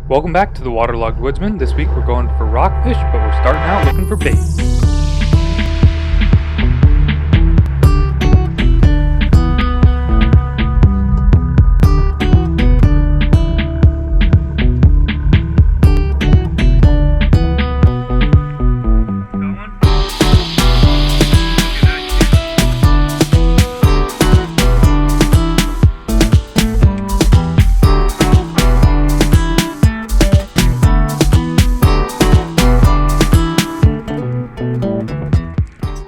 Welcome back to the Waterlogged Woodsman. This week we're going for rockfish, but we're starting out looking for bait.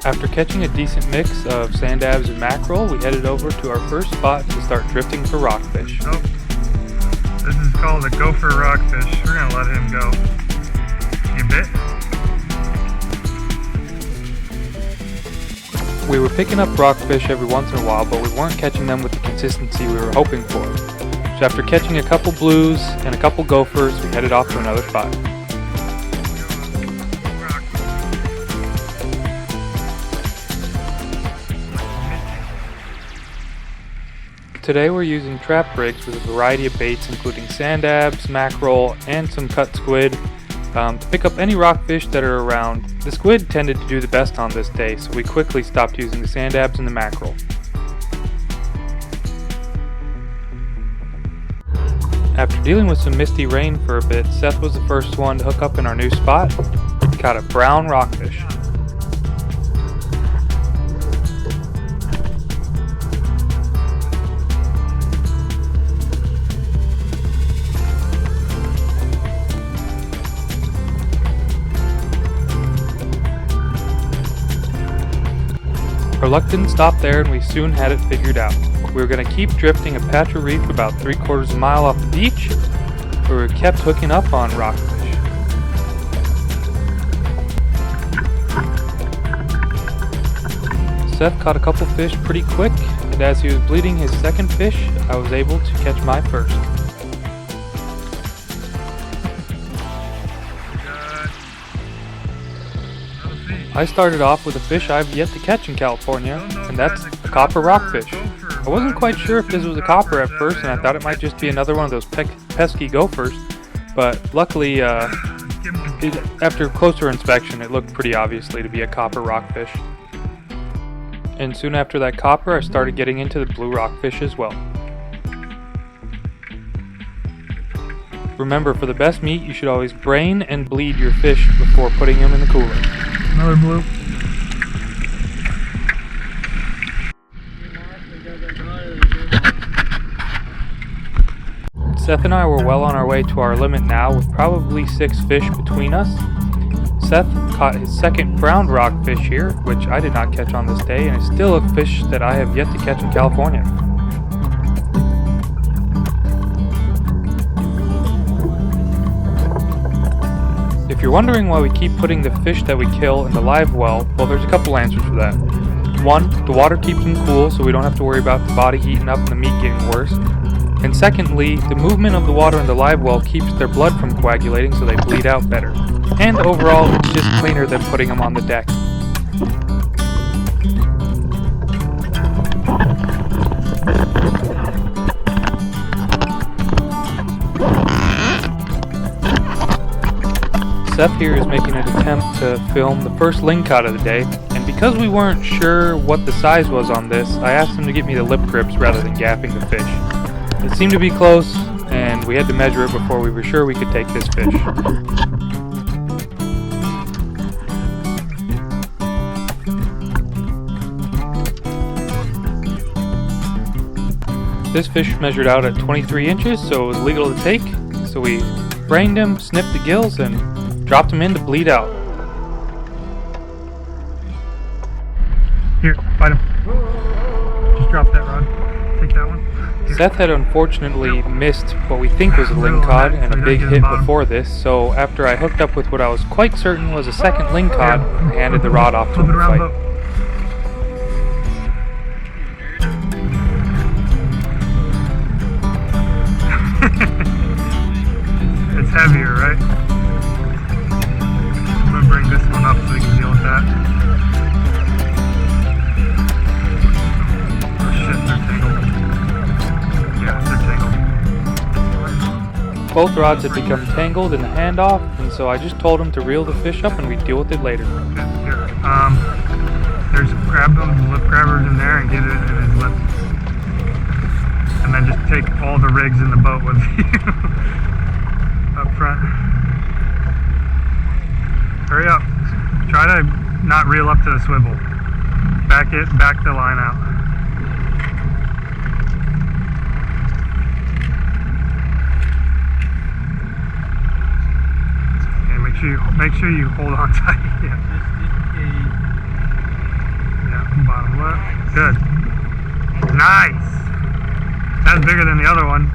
After catching a decent mix of sand dabs and mackerel, we headed over to our first spot to start drifting for rockfish. Oh, this is called a gopher rockfish. We're gonna let him go. You bit? We were picking up rockfish every once in a while, but we weren't catching them with the consistency we were hoping for. So after catching a couple blues and a couple gophers, we headed off to another spot. Today we're using trap rigs with a variety of baits including sand dabs, mackerel, and some cut squid to pick up any rockfish that are around. The squid tended to do the best on this day, so we quickly stopped using the sand dabs and the mackerel. After dealing with some misty rain for a bit, Seth was the first one to hook up in our new spot. He caught a brown rockfish. Our luck didn't stop there, and we soon had it figured out. We were going to keep drifting a patch of reef about 3/4 mile off the beach, where we kept hooking up on rockfish. Seth caught a couple fish pretty quick, and as he was bleeding his second fish, I was able to catch my first. I started off with a fish I've yet to catch in California, and that's a copper rockfish. I wasn't quite sure if this was a copper at first, and I thought it might just be another one of those pesky gophers, but luckily, after closer inspection, it looked pretty obviously to be a copper rockfish. And soon after that copper, I started getting into the blue rockfish as well. Remember, for the best meat, you should always brain and bleed your fish before putting them in the cooler. Another blue. Seth and I were well on our way to our limit now, with probably 6 fish between us. Seth caught his second brown rockfish here, which I did not catch on this day, and is still a fish that I have yet to catch in California. If you're wondering why we keep putting the fish that we kill in the live well, there's a couple answers for that. One, the water keeps them cool so we don't have to worry about the body heating up and the meat getting worse. And secondly, the movement of the water in the live well keeps their blood from coagulating so they bleed out better. And overall, it's just cleaner than putting them on the deck. Seth here is making an attempt to film the first lingcod of the day, and because we weren't sure what the size was on this, I asked him to give me the lip grips rather than gapping the fish. It seemed to be close, and we had to measure it before we were sure we could take this fish. This fish measured out at 23 inches, so it was legal to take, so we brained him, snipped the gills, and dropped him in to bleed out. Here, bite him. Just drop that rod. Take that one. Here. Seth had unfortunately missed what we think was a lingcod and a big hit before this, so after I hooked up with what I was quite certain was a second lingcod, I handed the rod off to him to fight. It's heavier, right? I'm gonna bring this one up so we can deal with that. Oh shit, they're tangled. Yeah, they're tangled. Both rods had become tangled in the handoff, and so I just told him to reel the fish up and we'd deal with it later. Here, there's grab those lip grabbers in there and get it in his lip. And then just take all the rigs in the boat with you up front. Hurry up. Try to not reel up to the swivel. Back the line out. Okay, make sure you hold on tight. Yeah. Yeah, bottom lip. Good. Nice. That's bigger than the other one.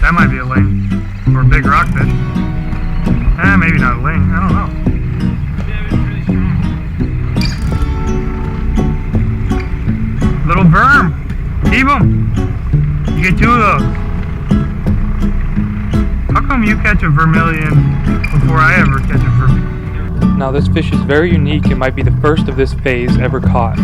That might be a ling or a big rockfish. Maybe not a ling. I don't know. Little worm. Keep them. You get two of those. How come you catch a vermilion before I ever catch a vermilion? Now this fish is very unique and might be the first of this phase ever caught.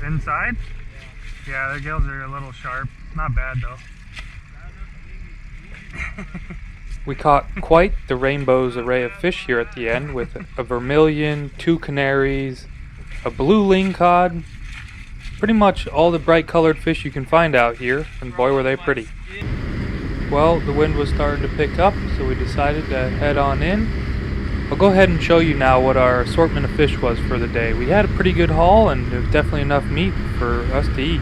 Inside? Yeah, their gills are a little sharp. Not bad though. We caught quite the rainbow's array of fish here at the end, with a vermilion, 2 canaries, a blue lingcod, pretty much all the bright colored fish you can find out here, and boy were they pretty. Well, the wind was starting to pick up, so we decided to head on in. I'll go ahead and show you now what our assortment of fish was for the day. We had a pretty good haul, and there was definitely enough meat for us to eat.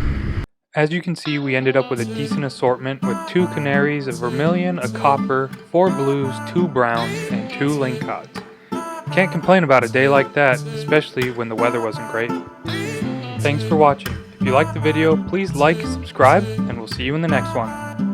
As you can see, we ended up with a decent assortment with 2 canaries, a vermilion, a copper, 4 blues, 2 browns, and 2 lingcods. Can't complain about a day like that, especially when the weather wasn't great. Thanks for watching. If you liked the video, please like, subscribe, and we'll see you in the next one.